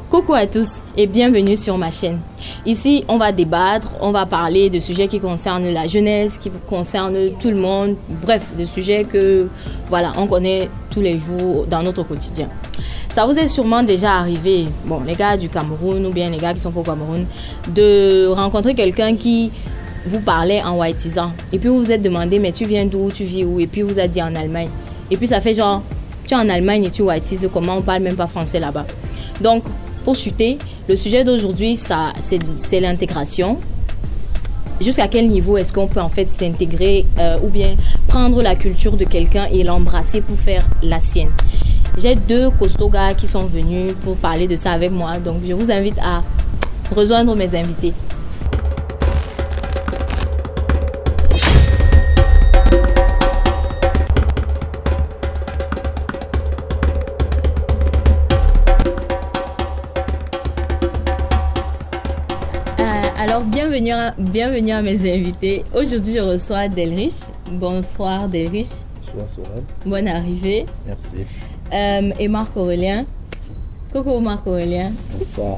Coucou à tous et bienvenue sur ma chaîne. Ici, on va débattre, on va parler de sujets qui concernent la jeunesse, qui concernent tout le monde. Bref, des sujets que, voilà, on connaît tous les jours dans notre quotidien. Ça vous est sûrement déjà arrivé, bon, les gars du Cameroun ou bien les gars qui sont au Cameroun, de rencontrer quelqu'un qui vous parlait en whiteisant. Et puis vous vous êtes demandé, mais tu viens d'où, tu vis où? Et puis vous a dit en Allemagne. Et puis ça fait genre, tu es en Allemagne et tu whiteises, comment on parle même pas français là-bas? Donc, pour chuter, le sujet d'aujourd'hui, c'est l'intégration. Jusqu'à quel niveau est-ce qu'on peut en fait s'intégrer ou bien prendre la culture de quelqu'un et l'embrasser pour faire la sienne? J'ai deux costauds gars qui sont venus pour parler de ça avec moi. Donc, je vous invite à rejoindre mes invités. Alors, bienvenue à mes invités. Aujourd'hui, je reçois Delrich. Bonsoir Delrich. Bonsoir Sorel. Bonne arrivée. Merci. Et Marc-Aurélien. Coucou Marc-Aurélien. Bonsoir.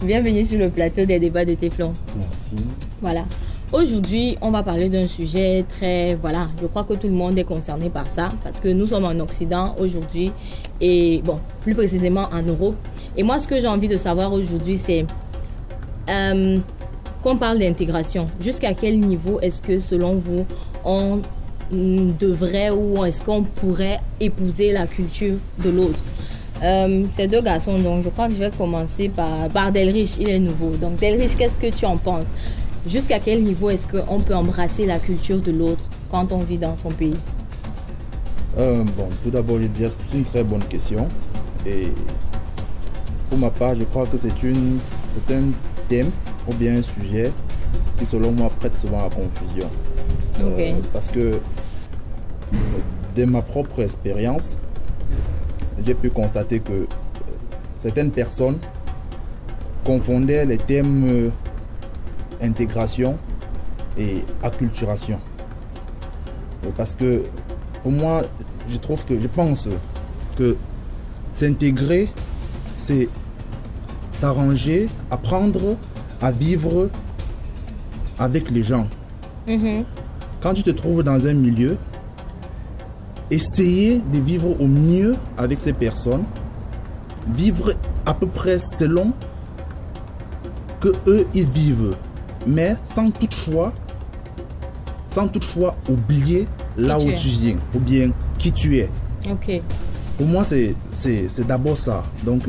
Bienvenue sur le plateau des débats de Téflon. Merci. Voilà. Aujourd'hui, on va parler d'un sujet très... Voilà, je crois que tout le monde est concerné par ça parce que nous sommes en Occident aujourd'hui et, bon, plus précisément en Europe. Et moi, ce que j'ai envie de savoir aujourd'hui, c'est... qu'on parle d'intégration, jusqu'à quel niveau est-ce que selon vous on devrait ou est-ce qu'on pourrait épouser la culture de l'autre? Ces deux garçons, donc je crois que je vais commencer par Delrich, il est nouveau. Donc Delrich, qu'est-ce que tu en penses? Jusqu'à quel niveau est-ce qu'on peut embrasser la culture de l'autre quand on vit dans son pays? Bon, tout d'abord, je veux dire c'est une très bonne question. Et pour ma part, je crois que c'est un thème ou bien un sujet qui selon moi prête souvent à confusion. Okay. Parce que de ma propre expérience, j'ai pu constater que certaines personnes confondaient les thèmes intégration et acculturation. Parce que pour moi, je pense que s'intégrer, c'est s'arranger, apprendre à vivre avec les gens. Quand tu te trouves dans un milieu, essayer de vivre au mieux avec ces personnes, vivre à peu près selon que eux ils vivent, mais sans toutefois oublier là où tu viens ou bien qui tu es. Ok. Pour moi, c'est d'abord ça. Donc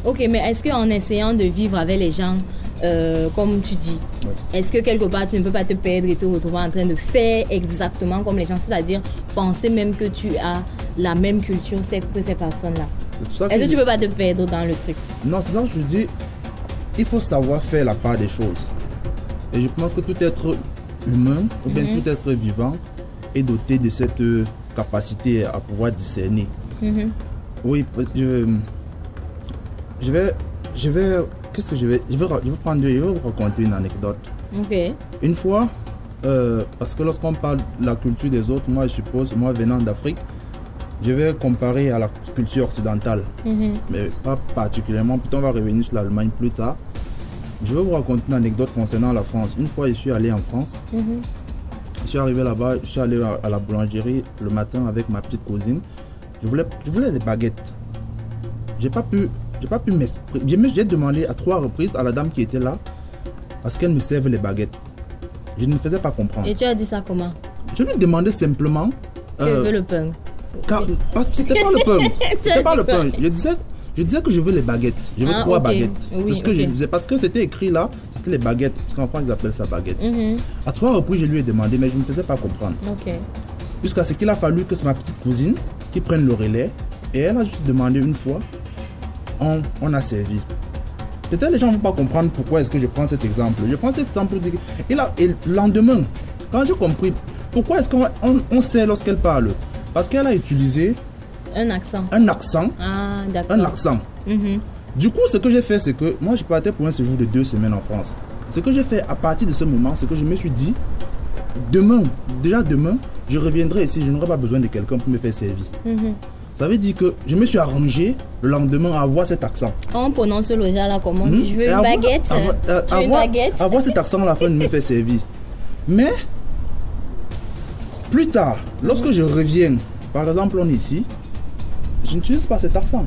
ok, mais est-ce qu'en essayant de vivre avec les gens, comme tu dis, oui. Est-ce que quelque part tu ne peux pas te perdre et te retrouver en train de faire exactement comme les gens, c'est-à-dire penser même que tu as la même culture que ces personnes-là? Est-ce que tu ne peux pas te perdre dans le truc? Non, c'est ça que je dis. Il faut savoir faire la part des choses. Et je pense que tout être humain, ou bien tout être vivant, est doté de cette capacité à pouvoir discerner. Oui, je vais vous raconter une anecdote. Ok. Une fois, parce que lorsqu'on parle de la culture des autres, moi venant d'Afrique, je vais comparer à la culture occidentale, mais pas particulièrement. Plutôt on va revenir sur l'Allemagne plus tard. Je vais vous raconter une anecdote concernant la France. Une fois, je suis allé en France. Je suis arrivé là-bas, je suis allé à la boulangerie le matin avec ma petite cousine. Je voulais des baguettes. J'ai pas pu m'exprimer. J'ai demandé à 3 reprises à la dame qui était là parce qu'elle me serve les baguettes. Je ne me faisais pas comprendre. Et tu as dit ça comment? Je lui demandais simplement. Que veut le pain? C'était pas le pain. C'était pas le pain. Je disais que je veux les baguettes. Je veux 3 baguettes. Oui, c'est ce que je disais parce que c'était écrit là. C'était les baguettes. Parce qu'en France ils appellent ça baguette. À 3 reprises je lui ai demandé, mais je ne me faisais pas comprendre. Jusqu'à ce qu'il a fallu que c'est ma petite cousine qui prenne le relais. Et elle a juste demandé une fois. On a servi. Peut-être les gens ne vont pas comprendre pourquoi est-ce que je prends cet exemple. Je prends cet exemple pour dire et le lendemain, quand j'ai compris pourquoi est-ce qu'on sait lorsqu'elle parle, parce qu'elle a utilisé un accent. Ah, d'accord. Un accent. Du coup, ce que j'ai fait, c'est que moi, je partais pour un séjour de 2 semaines en France. Ce que j'ai fait à partir de ce moment, c'est que je me suis dit, demain, je reviendrai ici, je n'aurai pas besoin de quelqu'un pour me faire servir. Ça veut dire que je me suis arrangé le lendemain à avoir cet accent. On prononce le ja là comment? Je veux une baguette. Une baguette. Avoir cet accent à la fin de me fait servir. Mais plus tard, lorsque je reviens, par exemple on est ici, je n'utilise pas cet accent.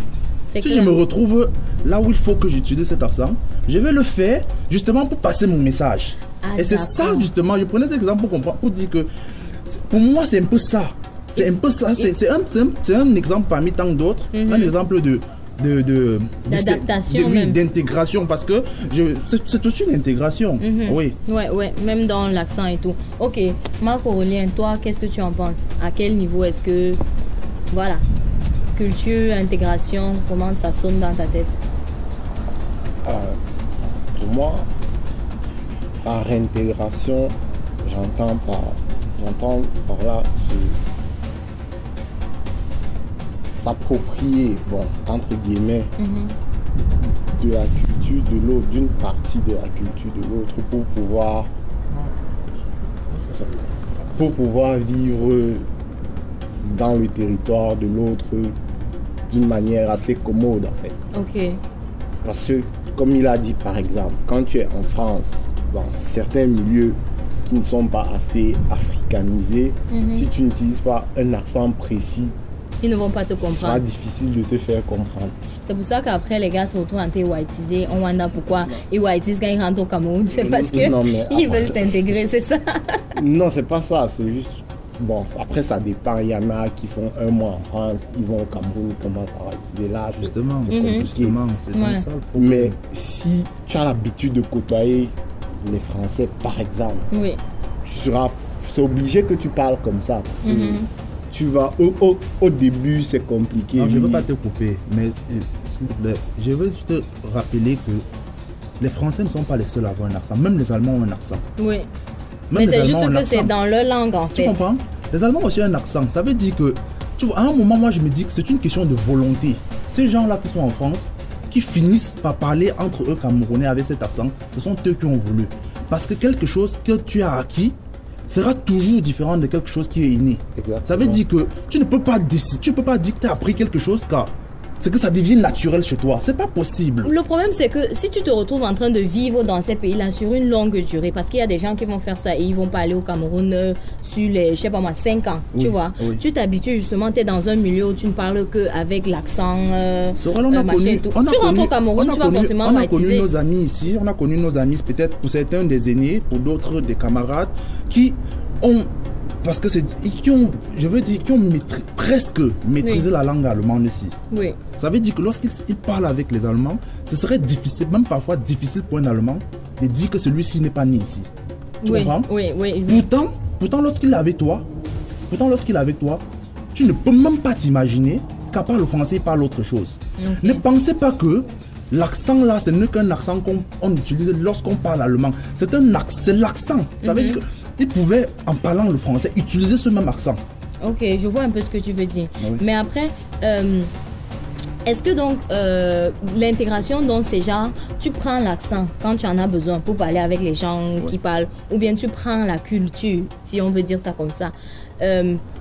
Si je me retrouve là où il faut que j'utilise cet accent, je vais le faire justement pour passer mon message. Et c'est ça justement, je prenais cet exemple pour comprendre, pour dire que pour moi c'est un peu ça. C'est un peu ça, c'est un exemple parmi tant d'autres, un exemple d'adaptation, d'intégration, parce que c'est aussi une intégration. Oui. Ouais, même dans l'accent et tout. Ok, Marc-Aurélien, toi, qu'est-ce que tu en penses? À quel niveau est-ce que, voilà, culture, intégration, comment ça sonne dans ta tête? Pour moi, par intégration, j'entends par là s'approprier, bon, entre guillemets, de la culture de l'autre, d'une partie de la culture de l'autre pour pouvoir vivre dans le territoire de l'autre d'une manière assez commode en fait. Ok. Parce que, comme il a dit par exemple, quand tu es en France, dans certains milieux qui ne sont pas assez africanisés, si tu n'utilises pas un accent précis, ils ne vont pas te comprendre. Ce sera difficile de te faire comprendre. C'est pour ça qu'après les gars se retrouvent en whiteisés. On wonder pourquoi ils whiteisent quand ils rentrent au Cameroun. C'est parce qu'ils veulent s'intégrer, c'est ça? Non, c'est pas ça. C'est juste. Bon, après ça dépend. Il y en a qui font un mois en France, ils vont au Cameroun, ils commencent à whiteiser là. Justement, c'est comme ça. Mais si tu as l'habitude de côtoyer les Français, par exemple, c'est obligé que tu parles comme ça. Parce que tu vas au début c'est compliqué. Non, je ne veux pas te couper, mais je veux juste te rappeler que les Français ne sont pas les seuls à avoir un accent. Même les Allemands ont un accent. Oui. Mais c'est juste que c'est dans leur langue en fait. Tu comprends? Les Allemands ont aussi un accent. Ça veut dire que, tu vois, à un moment, moi je me dis que c'est une question de volonté. Ces gens-là qui sont en France, qui finissent par parler entre eux Camerounais avec cet accent, ce sont eux qui ont voulu. Parce que quelque chose que tu as acquis sera toujours différent de quelque chose qui est inné. Exactement. Ça veut dire que tu ne peux pas décider, tu ne peux pas dire que tu as appris quelque chose car c'est que ça devient naturel chez toi. C'est pas possible. Le problème, c'est que si tu te retrouves en train de vivre dans ces pays-là sur une longue durée, parce qu'il y a des gens qui vont faire ça et ils vont pas aller au Cameroun sur les, je sais pas moi, 5 ans, tu vois. Oui. Tu t'habitues justement, tu es dans un milieu où tu ne parles qu'avec l'accent, machin et tout. Tu rentres au Cameroun, tu vas forcément On a connu nos amis ici, on a connu nos amis, peut-être pour certains des aînés, pour d'autres des camarades, qui ont... Parce que qui ont presque maîtrisé la langue allemande ici. Oui. Ça veut dire que lorsqu'ils parlent avec les Allemands, ce serait difficile, même parfois difficile pour un Allemand, de dire que celui-ci n'est pas né ici. Tu comprends? Oui. Pourtant, lorsqu'il est avec toi, tu ne peux même pas t'imaginer qu'à part le français, il parle autre chose. Okay. Ne pensez pas que l'accent là, ce n'est qu'un accent qu'on utilise lorsqu'on parle allemand. C'est l'accent. Ça veut dire que il pouvait, en parlant le français, utiliser ce même accent. Ok, je vois un peu ce que tu veux dire. Oui. Mais après, est-ce que donc l'intégration, donc c'est genre, tu prends l'accent quand tu en as besoin pour parler avec les gens qui parlent, ou bien tu prends la culture, si on veut dire ça comme ça.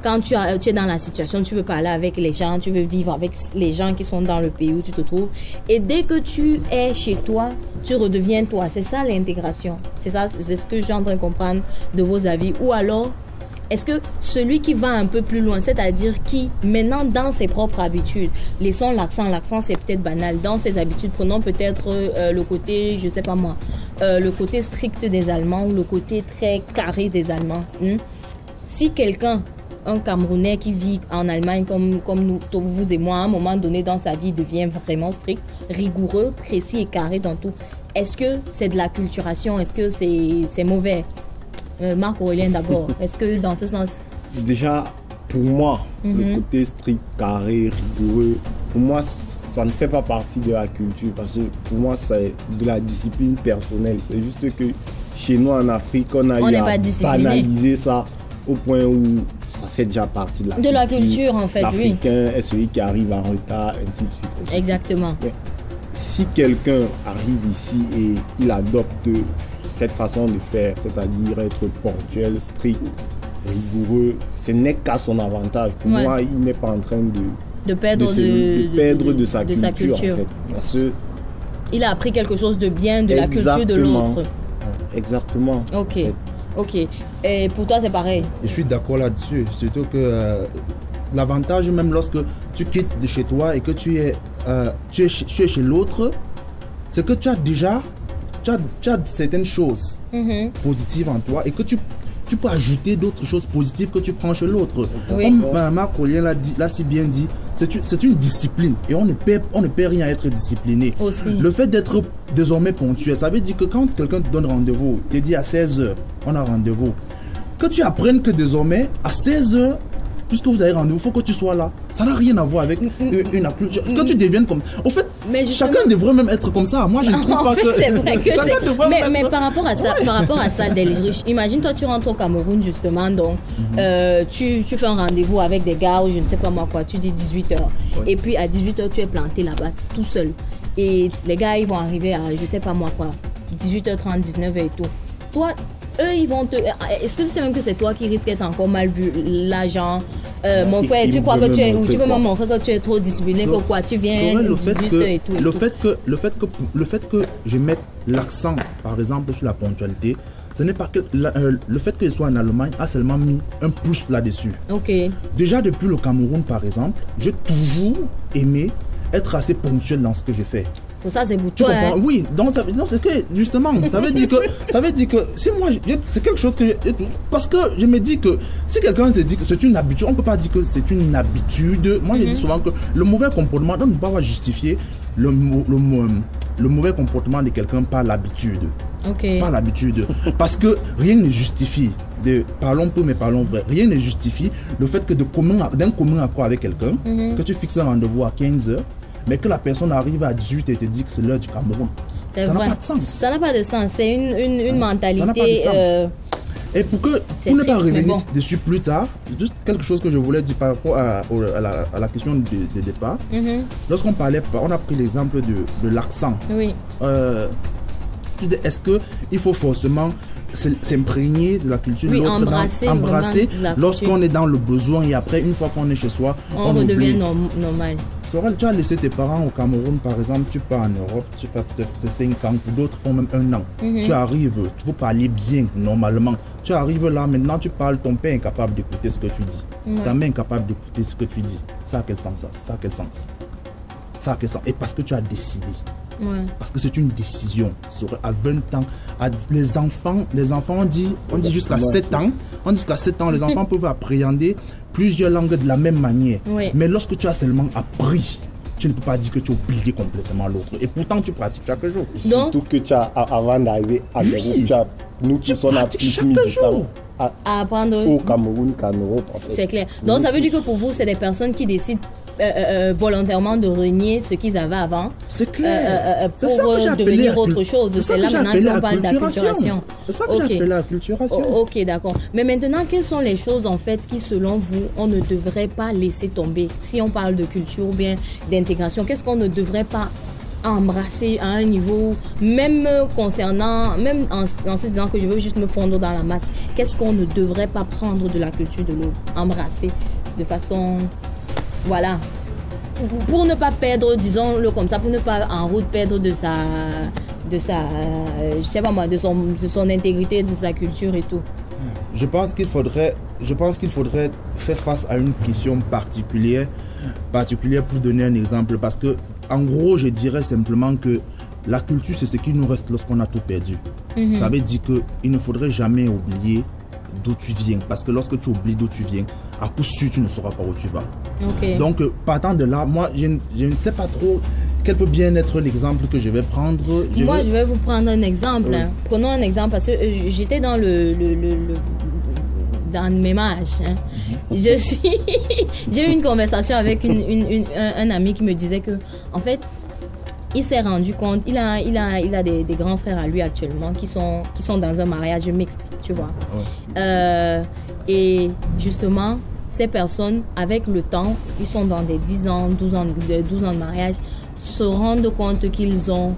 Quand tu es dans la situation, tu veux parler avec les gens, tu veux vivre avec les gens qui sont dans le pays où tu te trouves. Et dès que tu es chez toi, tu redeviens toi. C'est ça l'intégration. C'est ça, c'est ce que je suis en train de comprendre de vos avis. Ou alors, est-ce que celui qui va un peu plus loin, c'est-à-dire qui, maintenant dans ses propres habitudes, laissons l'accent c'est peut-être banal, dans ses habitudes, prenons peut-être le côté, je sais pas moi, le côté strict des Allemands ou le côté très carré des Allemands. Si quelqu'un, un Camerounais qui vit en Allemagne comme nous, vous et moi, à un moment donné dans sa vie devient vraiment strict, rigoureux, précis et carré dans tout, est-ce que c'est de l'acculturation? Est-ce que c'est mauvais? Marc-Aurélien d'abord, est-ce que dans ce sens? Déjà, pour moi, le côté strict, carré, rigoureux, pour moi, ça ne fait pas partie de la culture parce que pour moi, c'est de la discipline personnelle. C'est juste que chez nous en Afrique, on a eu à banaliser ça au point où ça fait déjà partie de la culture en fait. L'Africain est celui qui arrive en retard, ainsi de suite. Exactement. Mais si quelqu'un arrive ici et il adopte cette façon de faire, c'est-à-dire être ponctuel, strict, rigoureux, ce n'est qu'à son avantage. Pour moi, il n'est pas en train de perdre de sa culture. En fait. Parce que il a appris quelque chose de bien de la culture de l'autre. Exactement. Ok. Ok. Et pour toi, c'est pareil? Je suis d'accord là-dessus. Surtout que l'avantage, même lorsque tu quittes de chez toi et que tu es chez l'autre, c'est que tu as déjà certaines choses positives en toi et que tu peux ajouter d'autres choses positives que tu prends chez l'autre. Oui. Comme Marc Aurélien l'a si bien dit, c'est une discipline et on ne perd rien à être discipliné. Aussi. Le fait d'être désormais ponctuel, ça veut dire que quand quelqu'un te donne rendez-vous, il te dit à 16h, on a rendez-vous, que tu apprennes que désormais à 16h, puisque vous avez rendez-vous, il faut que tu sois là. Ça n'a rien à voir avec une culture. Que tu deviennes comme... Au fait, chacun devrait même être comme ça. Moi, je ne trouve pas que... c'est vrai que mais par rapport à ça, Delriche, imagine toi, tu rentres au Cameroun, justement, donc tu fais un rendez-vous avec des gars ou je ne sais pas moi quoi, tu dis 18h. Ouais. Et puis à 18h, tu es planté là-bas, tout seul. Et les gars, ils vont arriver à, je ne sais pas moi quoi, 18h30, 19h et tout. Toi, eux, ils vont te... Est-ce que tu sais même que c'est toi qui risques d'être encore mal vu, l'agent? Mon frère, tu crois que tu es... Ou tu veux même montrer que tu es trop discipliné, que quoi, tu viens et tout. Le fait que je mette l'accent, par exemple, sur la ponctualité, ce n'est pas que... le fait que je sois en Allemagne a seulement mis un pouce là-dessus. Ok. Déjà, depuis le Cameroun, par exemple, j'ai toujours aimé être assez ponctuel dans ce que je fais. Pour ça, c'est pour toi, hein? Oui, donc c'est que justement, ça veut dire que si moi, c'est quelque chose que parce que je me dis que si quelqu'un se dit que c'est une habitude, on ne peut pas dire que c'est une habitude. Moi, je dis souvent que le mauvais comportement, on ne peut pas justifier le mauvais comportement de quelqu'un par l'habitude. Okay. Par l'habitude. Parce que rien ne justifie, parlons peu mais parlons vrai, rien ne justifie le fait que d'un commun accord avec quelqu'un, que tu fixes un rendez-vous à 15h, mais que la personne arrive à 18 et te dit que c'est l'heure du Cameroun. Ça n'a pas de sens. Ça n'a pas de sens. C'est une mentalité. Ça n'a pas de sens. Et pour ne pas revenir dessus plus tard, juste quelque chose que je voulais dire par rapport à la question de départ. Lorsqu'on parlait, on a pris l'exemple de l'accent. Oui. Est-ce qu'il faut forcément s'imprégner de la culture de l'autre, embrasser lorsqu'on est dans le besoin et après, une fois qu'on est chez soi, on redevient normal. Sorel, tu as laissé tes parents au Cameroun, par exemple, tu pars en Europe, tu fais peut-être 5 ans, d'autres font même 1 an. Tu arrives, vous parlez bien, normalement. Tu arrives là, maintenant tu parles, ton père est incapable d'écouter ce que tu dis. Ta mère est incapable d'écouter ce que tu dis. Ça a quel sens, ça? Ça a quel sens? Ça a quel sens? Et parce que tu as décidé. Parce que c'est une décision. À 20 ans, les enfants on dit jusqu'à 7 ans. On dit jusqu'à 7 ans, les enfants peuvent appréhender plusieurs langues de la même manière. Mais lorsque tu as seulement appris, tu ne peux pas dire que tu as oublié complètement l'autre. Et pourtant, tu pratiques chaque jour. Surtout que tu as, avant d'arriver à Cameroun, nous tous on a plus mis du temps à apprendre au Cameroun qu'en Europe. En fait. C'est clair. Donc ça veut dire que pour vous, c'est des personnes qui décident volontairement de renier ce qu'ils avaient avant. C'est clair. Pour devenir autre chose. C'est là maintenant qu'on parle d'acculturation. C'est ça que j'appelle l'acculturation. Ok, d'accord. Mais maintenant, quelles sont les choses en fait qui, selon vous, on ne devrait pas laisser tomber? Si on parle de culture ou bien d'intégration, qu'est-ce qu'on ne devrait pas embrasser à un niveau, même concernant, même en se disant que je veux juste me fondre dans la masse, qu'est-ce qu'on ne devrait pas prendre de la culture de l'autre, embrasser de façon... Voilà, pour ne pas perdre, disons-le comme ça, pour ne pas en route perdre de sa je sais pas moi, de son intégrité, de sa culture et tout. Je pense qu'il faudrait faire face à une question particulière pour donner un exemple, parce que en gros, je dirais simplement que la culture, c'est ce qui nous reste lorsqu'on a tout perdu. Ça veut dire qu'il ne faudrait jamais oublier d'où tu viens, parce que lorsque tu oublies d'où tu viens, à coup sûr, tu ne sauras pas où tu vas. Donc, partant de là, moi, je ne sais pas trop quel peut bien être l'exemple que je vais prendre. Je vais vous prendre un exemple. Oui. Prenons un exemple, parce que j'étais dans dans mes âges. J'ai eu une conversation avec un ami qui me disait que, en fait, il s'est rendu compte, il a des grands frères à lui actuellement qui sont dans un mariage mixte, tu vois. Et justement, ces personnes, avec le temps, ils sont dans des 10 ans, 12 ans de mariage, se rendent compte qu'ils ont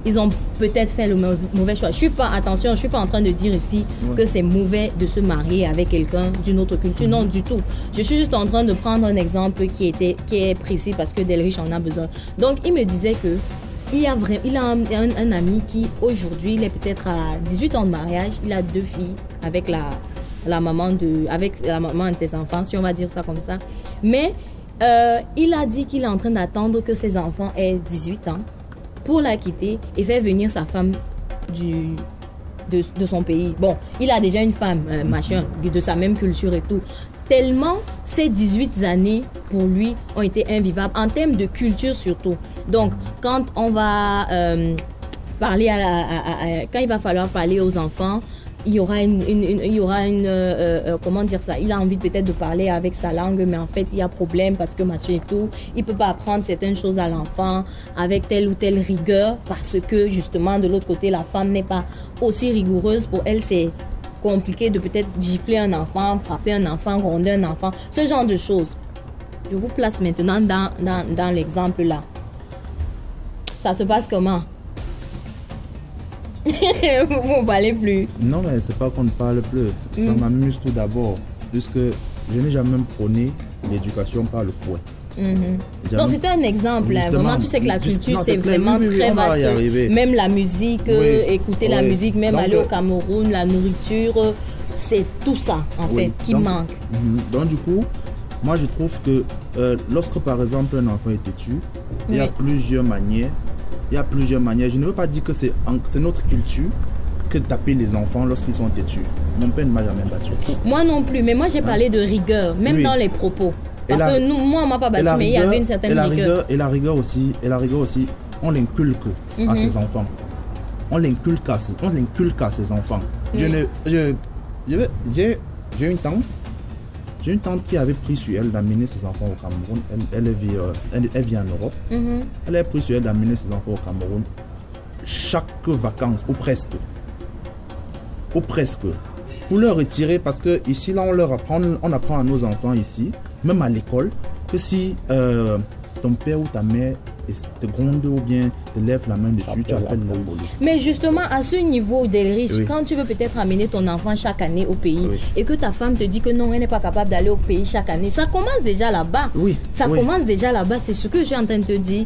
ils ont peut-être fait le mauvais choix. Je suis pas en train de dire ici que c'est mauvais de se marier avec quelqu'un d'une autre culture. Non, du tout. Je suis juste en train de prendre un exemple qui est précis parce que Delriche en a besoin. Donc, il me disait que il a un ami qui, aujourd'hui, il est peut-être à 18 ans de mariage. Il a 2 filles avec la maman de ses enfants, si on va dire ça comme ça. Mais il a dit qu'il est en train d'attendre que ses enfants aient 18 ans pour la quitter et faire venir sa femme de son pays. Bon, il a déjà une femme, de sa même culture et tout. Tellement ces 18 années pour lui ont été invivables en termes de culture surtout. Donc, quand on va parler quand il va falloir parler aux enfants, il y aura comment dire ça, il a envie peut-être de parler avec sa langue, mais en fait il y a problème parce que machin et tout, il peut pas apprendre certaines choses à l'enfant avec telle ou telle rigueur parce que justement de l'autre côté la femme n'est pas aussi rigoureuse. Pour elle c'est compliqué de peut-être gifler un enfant, frapper un enfant, gronder un enfant, ce genre de choses. Je vous place maintenant dans l'exemple là. Ça se passe comment? Vous ne parlez plus. Non, mais c'est pas qu'on ne parle plus. Ça m'amuse tout d'abord, puisque je n'ai jamais prôné l'éducation par le fouet. Donc c'était un exemple. Vraiment, tu sais que la culture c'est vraiment très vaste. Même la musique, écouter la musique, même donc, aller au Cameroun, la nourriture, c'est tout ça en fait qui manque. Donc du coup, moi je trouve que lorsque par exemple un enfant est têtu, il y a plusieurs manières. Il y a plusieurs manières. Je ne veux pas dire que c'est notre culture que de taper les enfants lorsqu'ils sont têtus. Mon père ne m'a jamais battu. Moi non plus, mais moi j'ai parlé de rigueur, même dans les propos. Parce que moi on m'a pas battu, mais il y avait une certaine rigueur. Et la rigueur aussi, on l'inculque à ses enfants. On l'inculque à ses enfants. J'ai une tante qui avait pris sur elle d'amener ses enfants au Cameroun. Elle vit en Europe. Elle a pris sur elle d'amener ses enfants au Cameroun chaque vacances, ou presque. Pour leur retirer, parce que ici, là, on apprend à nos enfants ici, même à l'école, que si ton père ou ta mère te gronde ou bien te lève la main dessus, tu appelles la police. Mais justement, à ce niveau, Delriche, quand tu veux peut-être amener ton enfant chaque année au pays et que ta femme te dit que non, elle n'est pas capable d'aller au pays chaque année, ça commence déjà là-bas. Commence déjà là-bas, c'est ce que je suis en train de te dire.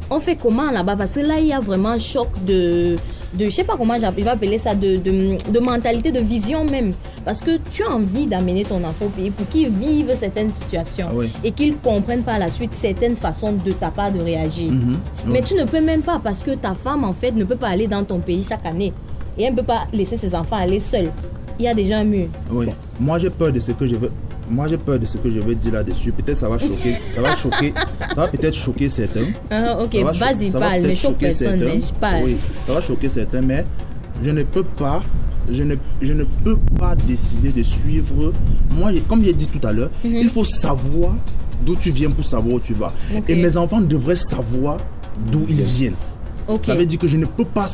On fait comment là-bas? Parce que là, il y a vraiment un choc de je sais pas comment je vais appeler ça, de mentalité, de vision même. Parce que tu as envie d'amener ton enfant au pays pour qu'il vive certaines situations et qu'il comprenne par la suite certaines façons de ta part de réagir. Mais tu ne peux même pas parce que ta femme en fait ne peut pas aller dans ton pays chaque année et elle ne peut pas laisser ses enfants aller seuls. Il y a déjà un mur. Moi j'ai peur de ce que je veux. Moi j'ai peur de ce que je vais dire là-dessus. Peut-être ça va choquer. ça va peut-être choquer certains. Ok, vas-y, parle. Ne choque personne, mais parle. Oui, ça va choquer certains, mais je ne peux pas décider de suivre. Moi, comme j'ai dit tout à l'heure, il faut savoir d'où tu viens pour savoir où tu vas. Et mes enfants devraient savoir d'où ils viennent. Ça veut dire que je ne peux pas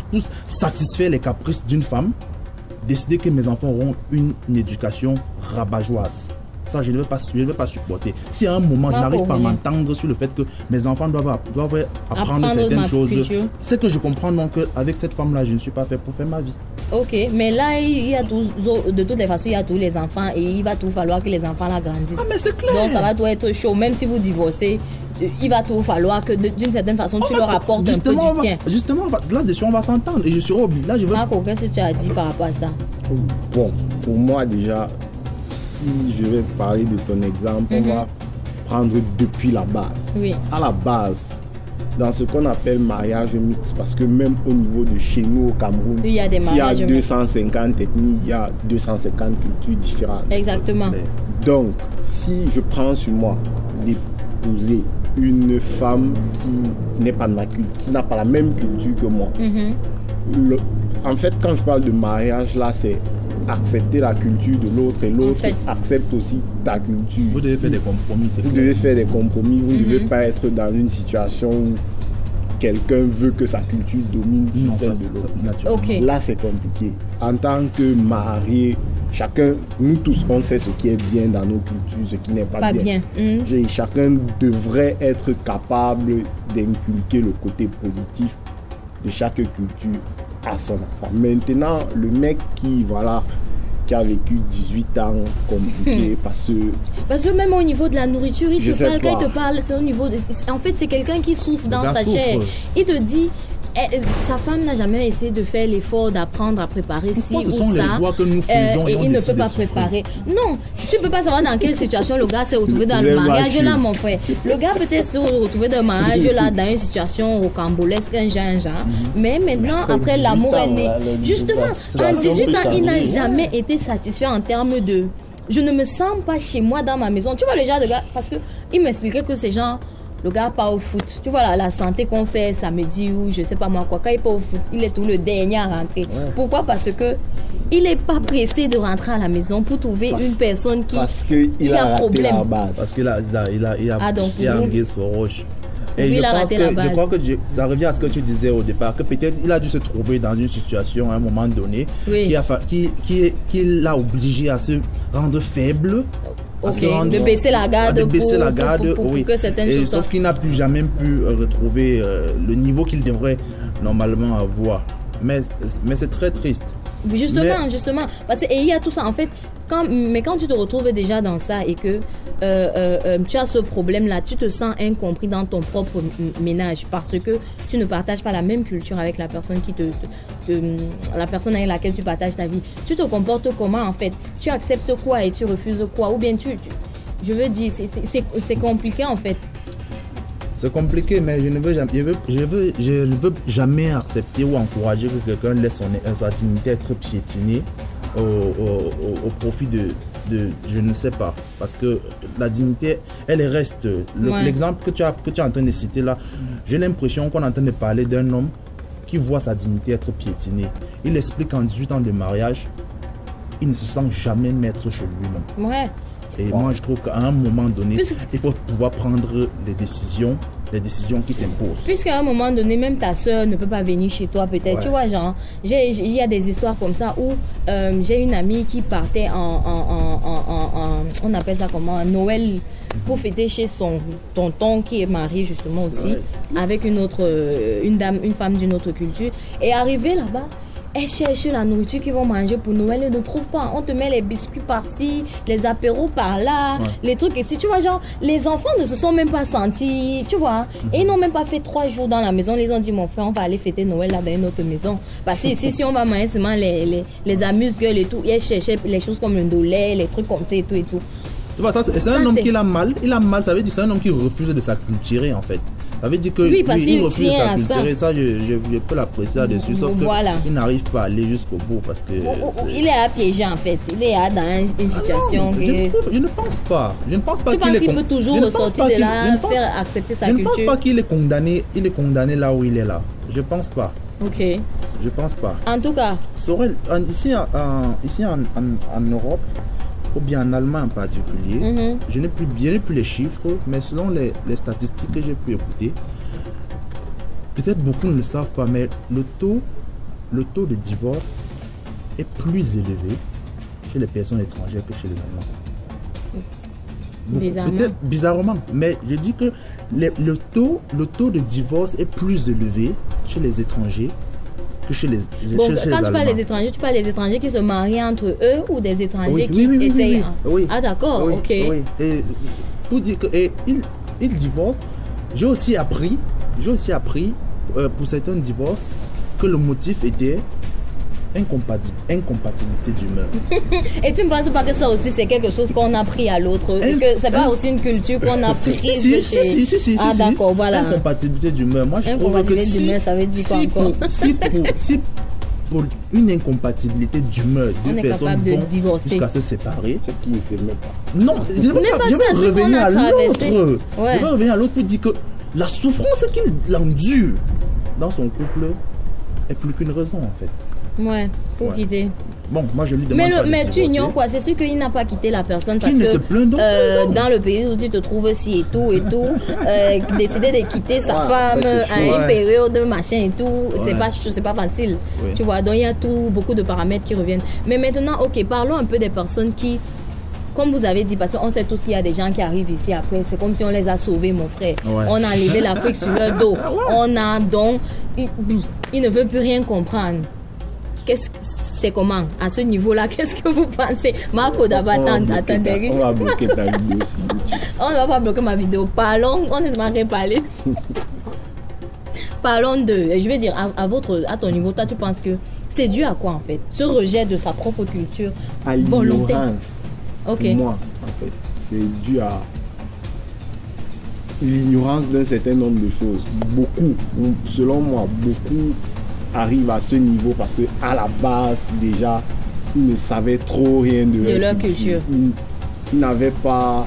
satisfaire les caprices d'une femme, décider que mes enfants auront une éducation rabat-joise. Ça, je ne vais pas supporter. Si à un moment, je n'arrive pas à m'entendre sur le fait que mes enfants doivent apprendre certaines choses, c'est que je comprends donc qu'avec cette femme-là, je ne suis pas fait pour faire ma vie. Ok, mais là, il y a de toutes les façons, il y a tous les enfants et il va tout falloir que les enfants là grandissent. Ah, mais c'est clair. Donc, ça va tout être chaud. Même si vous divorcez, il va tout falloir que d'une certaine façon, tu leur apportes un peu du tien. Justement, là-dessus, on va s'entendre et je serai obligé. Là, Marco, qu'est-ce que tu as dit par rapport à ça? Bon, pour moi, déjà, si je vais parler de ton exemple, on va prendre depuis la base. À la base, dans ce qu'on appelle mariage mixte, parce que même au niveau de chez nous au Cameroun, il y a des mariages s'il y a 250 ethnies, il y a 250 cultures différentes. Exactement. Donc, si je prends sur moi d'épouser une femme qui n'est pas de ma culture, qui n'a pas la même culture que moi, en fait, quand je parle de mariage, là, c'est accepter la culture de l'autre et l'autre accepte aussi ta culture. Vous devez faire des compromis. Vous devez faire des compromis. Vous ne devez pas être dans une situation où quelqu'un veut que sa culture domine celle de l'autre. Là, c'est compliqué. En tant que marié, nous tous, on sait ce qui est bien dans nos cultures, ce qui n'est pas bien. Chacun devrait être capable d'inculquer le côté positif de chaque culture à son enfant. Maintenant, le mec qui a vécu 18 ans compliqué parce que même au niveau de la nourriture, il Je te sais parle, quand pas. il te parle, c'est au niveau de... En fait, c'est quelqu'un qui souffre dans gars sa chair. souffre. Il te dit, sa femme n'a jamais essayé de faire l'effort d'apprendre à préparer ci Pourquoi ou ce sont les ça. choix que nous faisons Et on il ne décide peut pas de souffrir. préparer. Non, tu peux pas savoir dans quelle situation le gars s'est retrouvé dans le J'ai mariage vaincu. là, mon frère. Le gars peut-être s'est retrouvé dans le mariage là, dans une situation rocambolesque, un genre. Mais maintenant, après 18 l'amour est ans, né. là, le Justement, la en 18 ans, il n'a changer. jamais été satisfait en termes de... Je ne me sens pas chez moi dans ma maison. Tu vois le genre de gars, parce que il m'expliquait que ces gens, le gars part au foot. Tu vois la santé qu'on fait samedi ou je sais pas moi quoi. Quand il part au foot, il est tout le dernier à rentrer. Pourquoi? Parce que il n'est pas pressé de rentrer à la maison pour trouver une personne qui a a raté problème. la base. Parce qu'il a Ah, donc, anguillé sur roche. Et lui, je il a pense raté que, la base. je crois que ça revient à ce que tu disais au départ, que peut-être il a dû se trouver dans une situation à un moment donné Oui. qui l'a obligé à se rendre faible. à Ok, se rendre- de baisser la garde de baisser pour- la garde, pour oui. que certaines Et choses sauf soient- qu'il n'a plus jamais pu retrouver le niveau qu'il devrait normalement avoir. Mais c'est très triste. Justement. Parce que, et il y a tout ça. En fait, quand tu te retrouves déjà dans ça et que tu as ce problème-là, tu te sens incompris dans ton propre ménage parce que tu ne partages pas la même culture avec la personne la personne avec laquelle tu partages ta vie. Tu te comportes comment en fait? Tu acceptes quoi et tu refuses quoi? Ou bien je veux dire, c'est compliqué en fait. C'est compliqué, mais je ne veux jamais accepter ou encourager que quelqu'un laisse sa dignité être piétinée au profit de je ne sais pas. Parce que la dignité, elle reste. L'exemple que tu es en train de citer là, j'ai l'impression qu'on est en train de parler d'un homme qui voit sa dignité être piétinée. Il explique qu'en 18 ans de mariage, il ne se sent jamais maître chez lui-même. Ouais. Et moi, je trouve qu'à un moment donné, il faut pouvoir prendre les décisions qui s'imposent. Puisqu'à un moment donné, même ta soeur ne peut pas venir chez toi, peut-être. Ouais. Tu vois, genre, il y a des histoires comme ça où j'ai une amie qui partait on appelle ça comment, Noël, pour fêter chez son tonton qui est marié justement aussi, avec une femme d'une autre culture. Et arrivée là-bas, elle cherche la nourriture qu'ils vont manger pour Noël et ne trouve pas. On te met les biscuits par-ci, les apéros par-là, les trucs ici. Tu vois, genre, les enfants ne se sont même pas sentis, tu vois. Et ils n'ont même pas fait 3 jours dans la maison. Ils ont dit, mon frère, on va aller fêter Noël là dans une autre maison. Parce que ici, si on va manger seulement les amuse-gueules et tout, ils cherchaient les choses comme le ndolé, les trucs comme ça et tout et tout. Tu vois, c'est un homme qui a mal. Il a mal, ça veut dire que c'est un homme qui refuse de s'acculturer en fait. Ça veut dire que Oui, parce qu'il refuse de tient à s'acculturer. Ça, je peux l'apprécier là-dessus. Sauf qu'il n'arrive pas à aller jusqu'au bout parce que. Il est à piéger en fait. Il est dans une situation. Je ne pense pas. Tu penses qu'il peut toujours ressortir de là, faire accepter sa culture? Je ne pense pas qu'il est condamné. Il est condamné là où il est là. Je pense pas. Ok. Je pense pas. En tout cas. Sorel, ici en Europe, ou bien en Allemagne en particulier, je n'ai plus les chiffres, mais selon les statistiques que j'ai pu écouter, peut-être beaucoup ne le savent pas, mais le taux de divorce est plus élevé chez les personnes étrangères que chez les Allemands. Peut-être bizarrement, mais je dis que le taux de divorce est plus élevé chez les étrangers que chez les Bon, chez quand les tu parles des étrangers, tu parles des étrangers qui se marient entre eux ou des étrangers qui essayent. Oui. Ah d'accord, Oui, ok. oui. Et pour dire que ils divorcent, j'ai aussi appris pour certains divorces que le motif était incompatibilité d'humeur. Et tu ne penses pas que ça aussi c'est quelque chose qu'on a pris à l'autre, et que c'est pas aussi une culture qu'on a prise Si. Ah d'accord, voilà. Incompatibilité d'humeur. Moi je trouve que d'humeur, ça veut dire quoi encore? Si pour une incompatibilité d'humeur, deux personnes vont jusqu'à se séparer. C'est qui ne fait même pas. Non, je vais revenir à l'autre. Je vais revenir à l'autre pour dire que la souffrance qu'il endure dans son couple est plus qu'une raison en fait. Ouais, pour quitter. Bon, moi je lui demande pas de mais tu ignores quoi? C'est sûr qu'il n'a pas quitté la personne parce que dans le pays où tu te trouves si et tout, décider de quitter sa femme à une période machin et tout, c'est pas facile. Oui. Tu vois, donc il y a beaucoup de paramètres qui reviennent. Mais maintenant, ok, parlons un peu des personnes qui comme vous avez dit, parce qu'on sait tous qu'il y a des gens qui arrivent ici après, c'est comme si on les a sauvés, mon frère. Ouais. On a enlevé l'Afrique sur leur dos. On a donc... Ils ne veulent plus rien comprendre. C'est comment? À ce niveau-là, qu'est-ce que vous pensez? Marco Dabatan, attendez. On va bloquer ta vidéo sur YouTube. On ne va pas bloquer ma vidéo. Parlons, on ne se marre parler. Parlons de... Je veux dire, à ton niveau, toi, tu penses que c'est dû à quoi, en fait? Ce rejet de sa propre culture volontaire. Ok. Pour moi, en fait, c'est dû à l'ignorance d'un certain nombre de choses. Beaucoup, selon moi, beaucoup arrivent à ce niveau parce qu'à la base, déjà, ils ne savaient trop rien de leur culture. Ils n'avaient pas,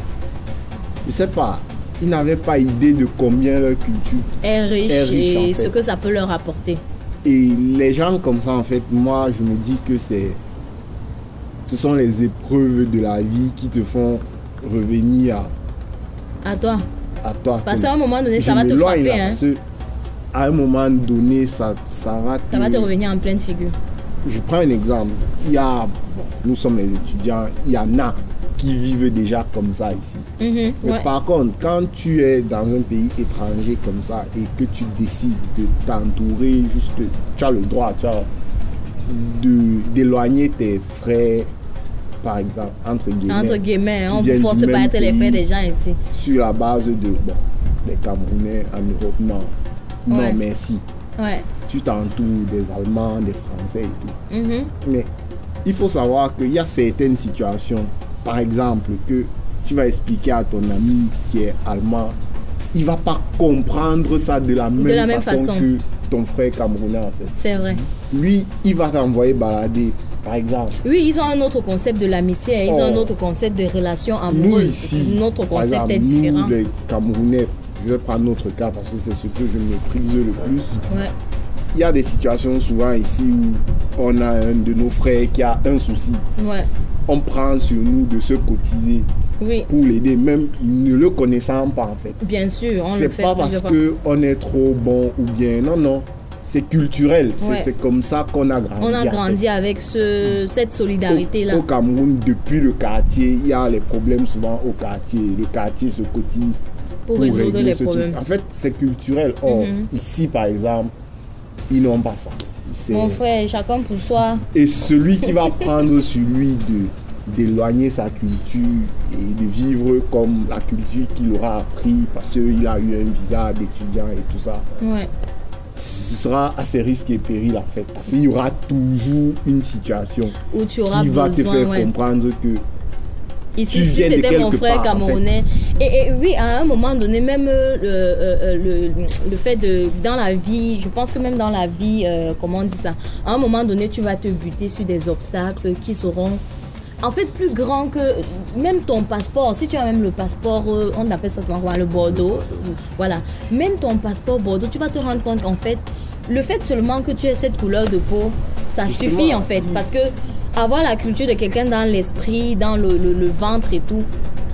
je sais pas, ils n'avaient pas idée de combien leur culture est riche et en fait. Ce que ça peut leur apporter. Et les gens comme ça, en fait, moi, je me dis que ce sont les épreuves de la vie qui te font revenir à toi. Parce qu'à un moment donné, ça va te frapper. Là, hein. À un moment donné, ça va te revenir en pleine figure. Je prends un exemple. Nous sommes les étudiants, il y en a qui vivent déjà comme ça ici. Mais par contre, quand tu es dans un pays étranger comme ça et que tu décides de t'entourer, juste, tu as le droit, d'éloigner tes frères, par exemple, entre guillemets, on ne force pas à être les frères des gens ici. Sur la base de, les Camerounais en Europe, non, merci. Ouais. Tu t'entoures des Allemands, des Français et tout. Mais il faut savoir qu'il y a certaines situations, par exemple, que tu vas expliquer à ton ami qui est allemand, il ne va pas comprendre ça de la même façon que ton frère camerounais, en fait. C'est vrai. Lui, il va t'envoyer balader, par exemple. Oui, ils ont un autre concept de l'amitié, ils ont un autre concept de relations amoureuses. Nous ici, notre concept exemple, est différent. Nous, les Camerounais, je vais prendre notre cas parce que c'est ce que je maîtrise le plus. Ouais. Il y a des situations souvent ici où on a un de nos frères qui a un souci. Ouais. On prend sur nous de se cotiser pour l'aider, même ne le connaissant pas en fait. Bien sûr, on le fait. C'est pas parce qu'on est trop bon ou bien, non. C'est culturel, c'est comme ça qu'on a grandi. On a grandi avec cette solidarité-là. Au Cameroun, depuis le quartier, il y a les problèmes souvent au quartier. Le quartier se cotise pour résoudre les problèmes. En fait, c'est culturel. Or, ici, par exemple, ils n'ont pas ça. Mon frère, chacun pour soi. Et celui qui va prendre sur lui d'éloigner sa culture et de vivre comme la culture qu'il aura appris parce qu'il a eu un visa d'étudiant et tout ça. Ouais. Ce sera à ses risques et périls en fait. Parce qu'il y aura toujours une situation où tu auras qui va te faire comprendre que ici, si c'était mon frère camerounais. En fait. Et oui, à un moment donné, même le fait de... Dans la vie, je pense que même dans la vie, comment on dit ça? À un moment donné, tu vas te buter sur des obstacles qui seront... En fait, plus grands que même ton passeport. Si tu as même le passeport, on appelle ça souvent le Bordeaux. Voilà. Même ton passeport Bordeaux, tu vas te rendre compte qu'en fait, le fait seulement que tu aies cette couleur de peau, ça suffit en fait. Parce que avoir la culture de quelqu'un dans l'esprit, dans le ventre et tout,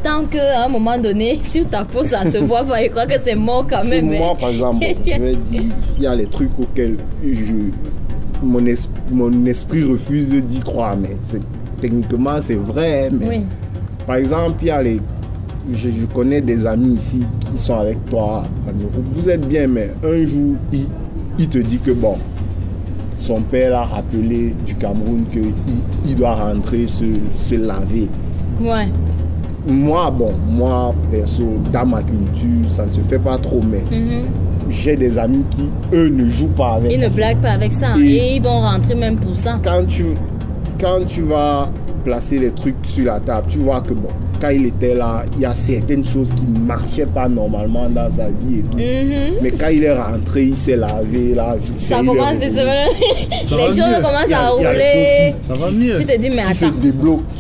tant qu'à un moment donné, sur ta peau, ça se voit pas, je crois que c'est mort quand même. Moi, par exemple, je vais dire, il y a les trucs auxquels mon esprit refuse d'y croire, mais techniquement, c'est vrai. Mais par exemple, il y a je connais des amis ici qui sont avec toi. Vous êtes bien, mais un jour, il te dit que son père l'a rappelé du Cameroun qu'il doit rentrer se laver. Ouais. Moi, perso, dans ma culture, ça ne se fait pas trop, mais j'ai des amis qui, eux, ne jouent pas avec. Ils ne blaguent pas avec ça. Et ils vont rentrer même pour ça. Quand tu vas placer les trucs sur la table, tu vois que quand il était là, il y a certaines choses qui ne marchaient pas normalement dans sa vie et tout. Mais quand il est rentré, il s'est lavé, ça commence des semaines. Les choses commencent à rouler. Ça va mieux. Tu te dis, mais attends,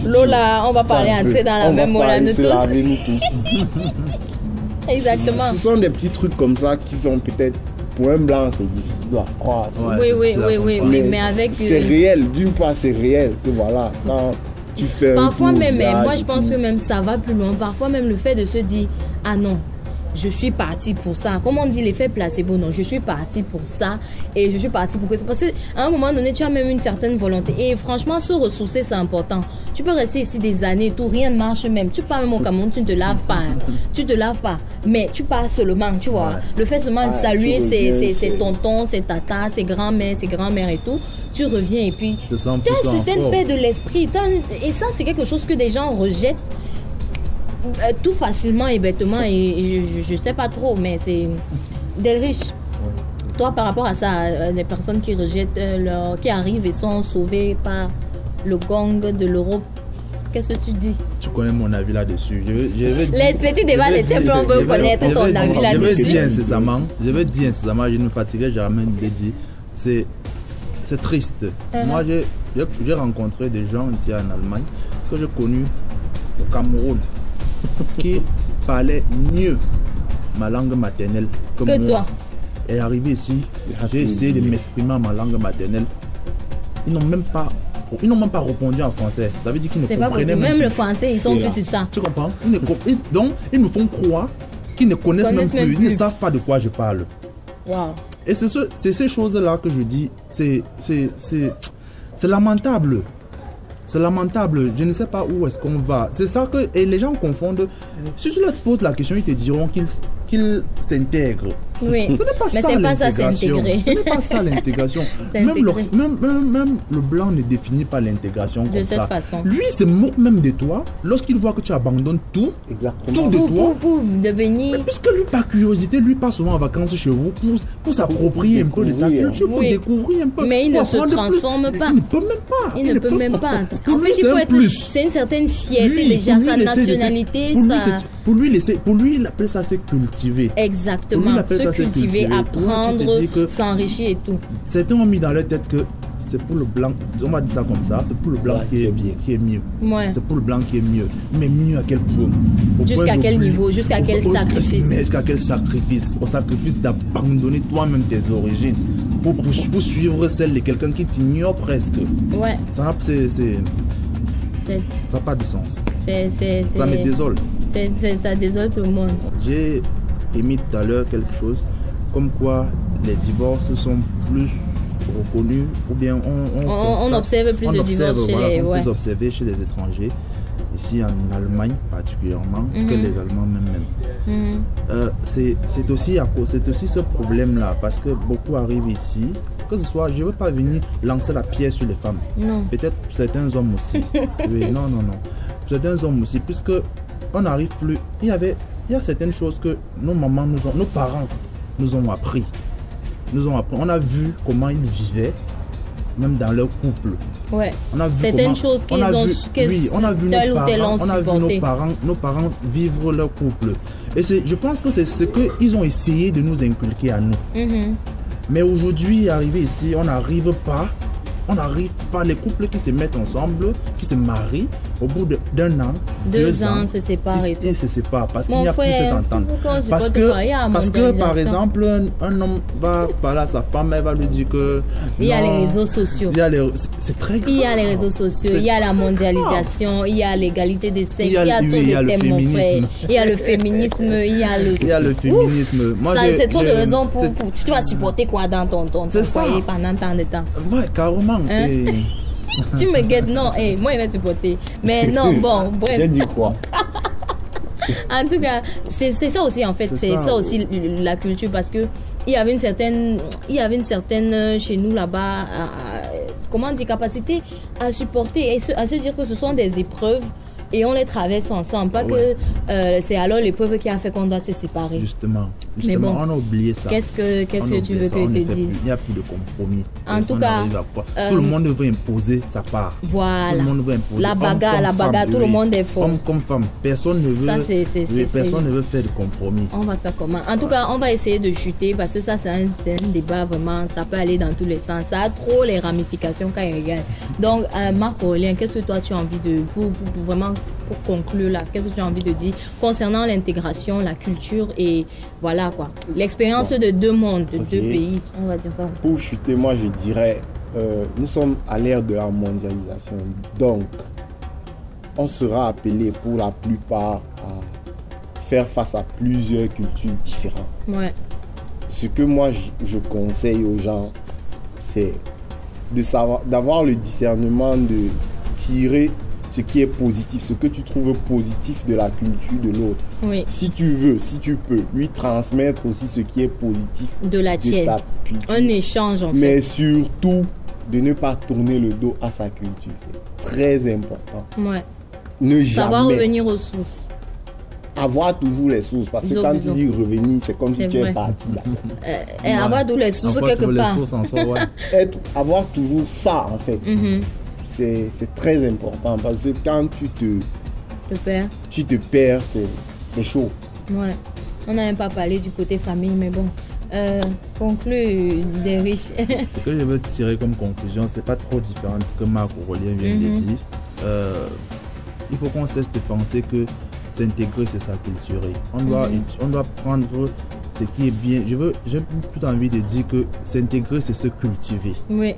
Lola, on va pas aller entrer dans la même mola, nous tous. Exactement. Ce sont des petits trucs comme ça qui sont peut-être, pour un blanc, c'est difficile à croire. Oui, mais avec... C'est réel, d'une part, c'est réel. Que voilà, quand tu fais parfois même, moi je pense que même ça va plus loin. Parfois même le fait de se dire, ah non, je suis partie pour ça. Comme on dit, l'effet placebo, non, je suis partie pour ça et je suis partie pour que... Parce qu'à un moment donné, tu as même une certaine volonté. Et franchement, se ressourcer, c'est important. Tu peux rester ici des années, tout, rien ne marche même. Tu pars même au Cameroun, tu ne te laves pas. Hein. Tu te laves pas. Mais tu pars seulement, tu vois. Le fait seulement de saluer ses tontons, ses tatas, ses grands-mères et tout. Tu reviens et puis tu as une certaine paix de l'esprit. Et ça, c'est quelque chose que des gens rejettent tout facilement et bêtement. Et je sais pas trop, mais c'est des riches. Toi, par rapport à ça, les personnes qui rejettent qui arrivent et sont sauvées par le gang de l'Europe, qu'est-ce que tu dis? Tu connais mon avis là-dessus. Les petits débats des temples, on veut connaître ton avis là-dessus. Je veux dire incessamment, je ne me fatiguerai jamais de le dire. C'est triste. Moi, j'ai rencontré des gens ici en Allemagne que j'ai connus au Cameroun qui parlaient mieux ma langue maternelle que moi. Toi. Et arrivé ici, j'ai essayé de m'exprimer en ma langue maternelle. Ils n'ont même pas répondu en français. Ça veut dire qu'ils ne comprenaient même le français, ils sont plus sur ça. Tu comprends? Donc, ils nous font croire qu'ils ne connaissent même plus. Ils ne savent pas de quoi je parle. Wow. Et c'est ces choses-là que je dis, c'est lamentable. C'est lamentable. Je ne sais pas où est-ce qu'on va. C'est ça que... Et les gens confondent. Si tu leur poses la question, ils te diront qu'ils s'intègrent. Oui, ce n'est pas mais ça, c'est pas ça s'intégrer. Ce n'est pas ça l'intégration. Même le blanc ne définit pas l'intégration comme ça. De cette façon. Lui, il se moque même de toi lorsqu'il voit que tu abandonnes tout. Exactement. Tout de toi. Pour devenir... Mais puisque lui, par curiosité, lui passe souvent en vacances chez vous pour s'approprier un peu de ta culture, pour découvrir un peu. Mais il ne se transforme pas. Il ne peut même pas. Il ne peut même pas. En Lui, fait, il faut être... C'est une certaine fierté déjà, sa nationalité, Pour lui, il appelle ça c'est cultiver. Exactement. Se cultiver, apprendre, s'enrichir et tout. Certains ont mis dans leur tête que c'est pour le blanc, on va dire ça comme ça, c'est pour le blanc qui est mieux. Ouais. C'est pour le blanc qui est mieux. Mais mieux à quel point? Jusqu'à quel niveau? Jusqu'à quel sacrifice? Jusqu'à quel sacrifice? Au sacrifice d'abandonner toi-même tes origines pour suivre celle de quelqu'un qui t'ignore presque. Ouais. Ça n'a pas de sens. Ça me désole. Ça désole tout le monde. J'ai émis tout à l'heure quelque chose comme quoi les divorces sont plus reconnus ou bien on observe plus de divorces plus observés chez les étrangers, ici en Allemagne particulièrement, que les Allemands même. C'est aussi ce problème-là parce que beaucoup arrivent ici. Que ce soit, je ne veux pas venir lancer la pierre sur les femmes. Non. Peut-être certains hommes aussi. Oui, non. Certains hommes aussi, puisque on n'arrive plus. Il y a certaines choses que nos parents nous ont appris. On a vu comment ils vivaient, même dans leur couple. Ouais. On a vu certaines choses qu'ils ont nos parents vivre leur couple. Et je pense que c'est ce qu'ils ont essayé de nous inculquer à nous. Mais aujourd'hui, arrivé ici, on n'arrive pas, les couples qui se mettent ensemble, qui se marient, au bout d'un an, 2 ans, se séparent et tout. Ils se séparent parce qu'il n'y a plus cette entente. Parce que, par exemple, un homme va parler à sa femme, elle va lui dire que... Il y a les réseaux sociaux. C'est très grave. Il y a les réseaux sociaux, il y a la mondialisation, il y a l'égalité des sexes, il y a trop de thèmes, mon frère. Il y a le féminisme, il y a le féminisme. C'est trop de raisons pour... Tu vas supporter quoi dans ton foyer pendant tant de temps? Ouais, carrément. Tu me guettes, non, moi il va supporter. Mais non, bon, bref. J'ai dit quoi? En tout cas, c'est ça aussi en fait, c'est ça aussi la culture parce que il y avait une certaine chez nous là-bas, comment dire, capacité à supporter et à se dire que ce sont des épreuves. Et on les traverse ensemble, pas que c'est alors l'épreuve qui a fait qu'on doit se séparer. Justement, bon, on a oublié ça. Qu'est-ce que tu veux que je te dise? Il n'y a plus de compromis. En tout cas, tout le monde veut imposer sa part. Voilà. Tout le monde veut imposer. La bagarre, tout le monde est fort. Homme comme femme, personne ne veut faire de compromis. On va faire comment? En tout cas, on va essayer de chuter parce que ça, c'est un débat vraiment, ça peut aller dans tous les sens. Ça a trop les ramifications quand il regarde. Donc, Marc-Aurélien, qu'est-ce que toi tu as envie de, pour vraiment pour conclure là, qu'est-ce que tu as envie de dire concernant l'intégration, la culture et voilà quoi, l'expérience de deux mondes, de deux pays, on va dire ça. Pour chuter, moi je dirais, nous sommes à l'ère de la mondialisation, donc on sera appelé pour la plupart à faire face à plusieurs cultures différentes. Ouais. Ce que moi je conseille aux gens, c'est de savoir, d'avoir le discernement de tirer ce qui est positif, ce que tu trouves positif de la culture de l'autre. Oui. Si tu veux, si tu peux, lui transmettre aussi ce qui est positif de la tienne. ta culture. Un échange en fait. Mais surtout, de ne pas tourner le dos à sa culture. C'est très important. Ouais. Ne savoir jamais revenir aux sources. avoir toujours les sources. Parce que quand tu dis revenir, c'est comme si tu es parti là. Et avoir toujours les sources quelque part. Les sources en soi, ouais. Avoir toujours ça en fait. C'est très important parce que quand tu te perds, c'est chaud. Ouais. On n'a même pas parlé du côté famille, mais bon. Conclue des riches. Ce que je veux tirer comme conclusion, c'est pas trop différent de ce que Marc Aurélien vient de dire. Il faut qu'on cesse de penser que s'intégrer, c'est s'acculturer. On doit prendre ce qui est bien. J'ai plutôt envie de dire que s'intégrer, c'est se cultiver. Oui.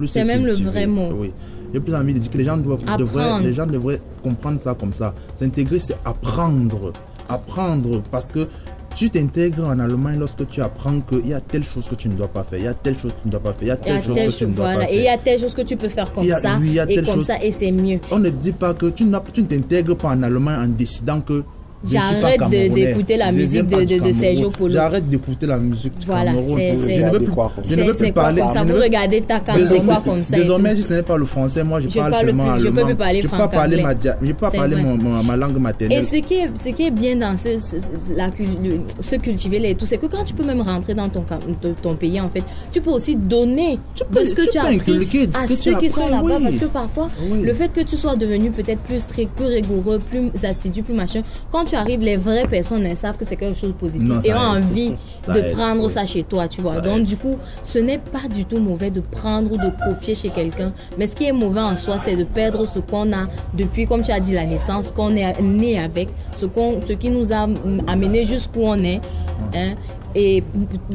C'est même le vrai mot. Oui. J'ai plus envie de dire que les gens devraient comprendre ça comme ça. S'intégrer, c'est apprendre. Apprendre parce que tu t'intègres en Allemagne lorsque tu apprends qu'il y a telle chose que tu ne dois pas faire, il y a telle chose que tu ne dois pas faire, il y a telle chose que tu ne dois pas faire. Et il y a telle chose que tu peux faire comme ça, et comme ça, et c'est mieux. On ne dit pas que tu ne t'intègres pas en Allemagne en décidant que j'arrête d'écouter la musique de Sergio Polo. J'arrête d'écouter la musique du Cameroun. Je ne veux plus parler. Ça vous regarder ta carte, c'est quoi comme ça? Désormais, si ce n'est pas le français, moi je parle seulement allemand. Je peux plus parler franc-anglais. Je peux pas parler ma langue maternelle. Et ce qui est bien dans ce cultiver et tout, c'est que quand tu peux même rentrer dans ton pays, en fait, tu peux aussi donner de ce que tu as appris à ceux qui sont là-bas. Parce que parfois, le fait que tu sois devenu peut-être plus strict, plus rigoureux, plus assidu, plus machin, quand tu arrives, les vraies personnes, elles savent que c'est quelque chose de positif et ont envie de prendre ça chez toi, tu vois. Donc, du coup, ce n'est pas du tout mauvais de prendre ou de copier chez quelqu'un. Mais ce qui est mauvais en soi, c'est de perdre ce qu'on a depuis, comme tu as dit, la naissance, qu'on est né avec, ce qui nous a amené jusqu'où on est. Hein, et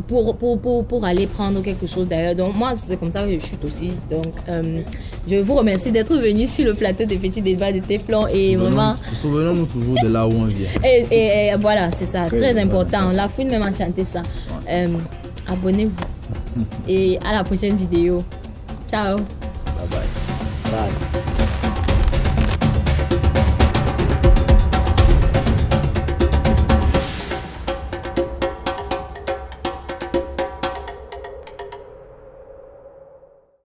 pour aller prendre quelque chose d'ailleurs. Donc moi c'est comme ça que je chute aussi. Donc je vous remercie d'être venu sur le plateau des petits débats de Téflon et vraiment souvenons-nous toujours de là où on vient. Et voilà, c'est ça, très important. La fouine même a chanté ça. Abonnez-vous et à la prochaine vidéo. Ciao. Bye bye. Bye.